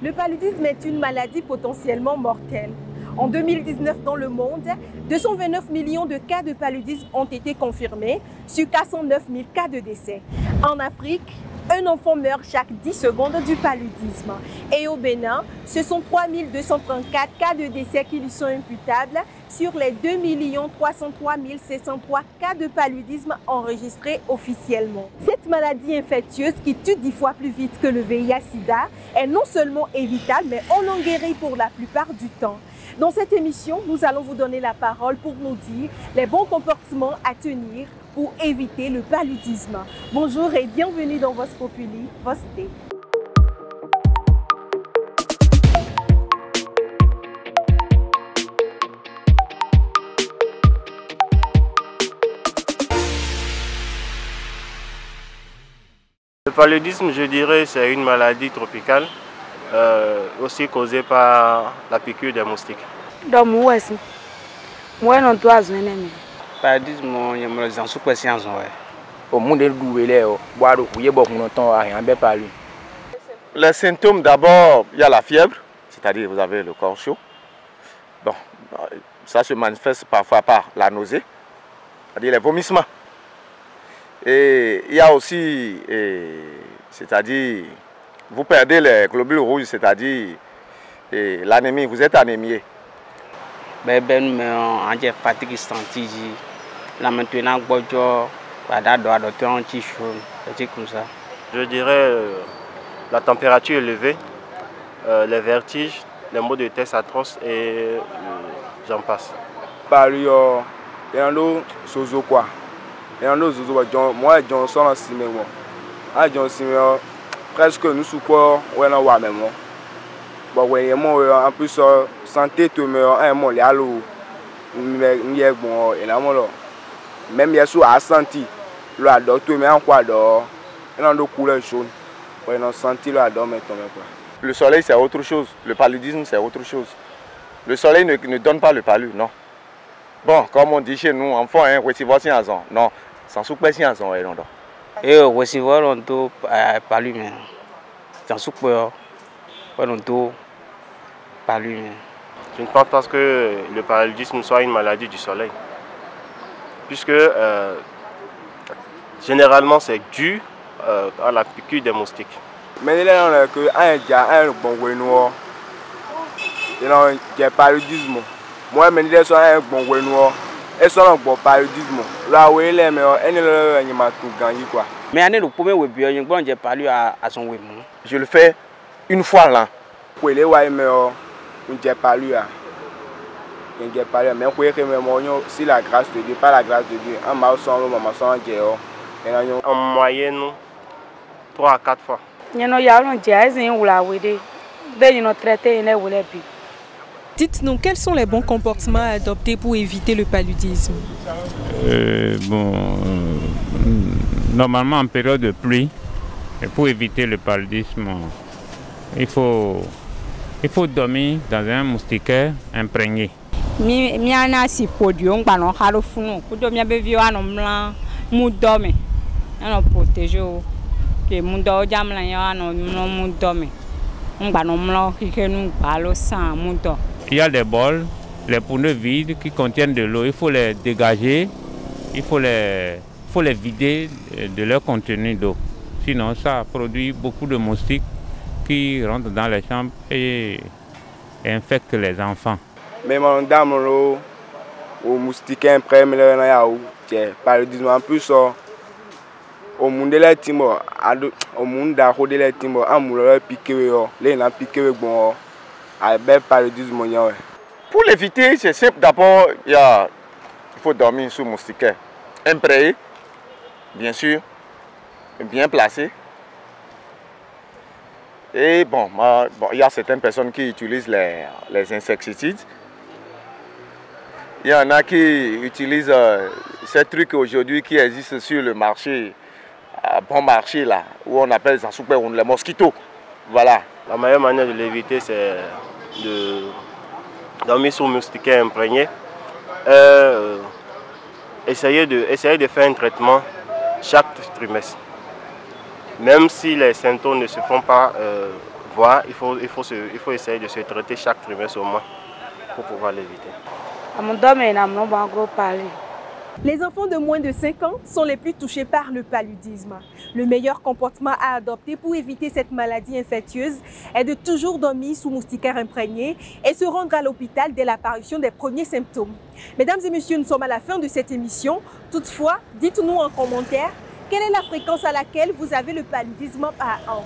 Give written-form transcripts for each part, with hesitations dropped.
Le paludisme est une maladie potentiellement mortelle. En 2019, dans le monde, 229 millions de cas de paludisme ont été confirmés sur 409 000 cas de décès. En Afrique, un enfant meurt chaque 10 secondes du paludisme. Et au Bénin, ce sont 3 234 cas de décès qui lui sont imputables sur les 2 303 703 cas de paludisme enregistrés officiellement. Cette maladie infectieuse qui tue 10 fois plus vite que le VIH-Sida est non seulement évitable, mais on en guérit pour la plupart du temps. Dans cette émission, nous allons vous donner la parole pour nous dire les bons comportements à tenir pour éviter le paludisme. Bonjour et bienvenue dans Voz Populi, Voz T. Le paludisme, je dirais, c'est une maladie tropicale, aussi causée par la piqûre des moustiques. Paludisme, j'en suis conscient. Au monde les symptômes, d'abord, il y a la fièvre, c'est-à-dire vous avez le corps chaud. Bon, ça se manifeste parfois par la nausée, c'est-à-dire les vomissements. Et il y a aussi, c'est-à-dire, vous perdez les globules rouges, c'est-à-dire l'anémie, vous êtes anémié. Fatigue sentie, là maintenant, comme ça. Je dirais la température élevée, les vertiges, les maux de tête atroces et j'en passe. Moi, presque nous souhaitons en plus santé tout même il y a sous à senti le docteur mais en quoi d'or et dans de couleurs jaunes on senti le adore maintenant. Le soleil c'est autre chose, le paludisme c'est autre chose. Le soleil ne donne pas le palud, non. Bon, comme on dit chez nous, enfant, non, sans souper si on est non. Et recevoir on doit palud mais sans souper on doit palud mais. Je ne pense pas que le paludisme soit une maladie du soleil, puisque généralement c'est dû à la piqûre des moustiques. Mais il y a un bon noir, il y a un paludisme. Moi, je suis un bon noir, et c'est un bon paludisme. Là où il est, mais il est tout gagné quoi. Mais année le premier webien, j'ai parlé à son web. Je le fais une fois là. Oui, les ouais mais j'ai parlé à. J'ai parlé mais si la grâce de Dieu, pas la grâce de Dieu, en moyenne 3 à 4 fois. Dites-nous, quels sont les bons comportements à adopter pour éviter le paludisme? Normalement en période de pluie, et pour éviter le paludisme, il faut dormir dans un moustiquaire imprégné. Il y a des bols, les pneus vides qui contiennent de l'eau, il faut les dégager, il faut les vider de leur contenu d'eau. Sinon ça produit beaucoup de moustiques qui rentrent dans les chambres et infectent les enfants. Mais mon dame, au moustique imprégné, paludisme en plus. Au monde de la Timor, au monde d'Aro de la Timor, un moulin piqué, les n'a piqué bon, avec paludisme. Pour l'éviter, c'est simple. D'abord, il faut dormir sous moustiquaire. Imprégné, bien sûr, bien placé. Et bon, il y a certaines personnes qui utilisent les insecticides. Il y en a qui utilisent ces trucs aujourd'hui qui existent sur le marché. Bon marché là, où on appelle ça les mosquitos. Voilà. La meilleure manière de l'éviter, c'est de dormir sous moustiquaire imprégné. Essayer de faire un traitement chaque trimestre. Même si les symptômes ne se font pas voir, il faut essayer de se traiter chaque trimestre au moins pour pouvoir l'éviter. Les enfants de moins de 5 ans sont les plus touchés par le paludisme. Le meilleur comportement à adopter pour éviter cette maladie infectieuse est de toujours dormir sous moustiquaire imprégné et se rendre à l'hôpital dès l'apparition des premiers symptômes. Mesdames et messieurs, nous sommes à la fin de cette émission. Toutefois, dites-nous en commentaire quelle est la fréquence à laquelle vous avez le paludisme par an.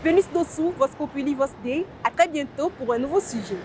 Venus Dossou, Vos Populi, Vos Dei. À très bientôt pour un nouveau sujet.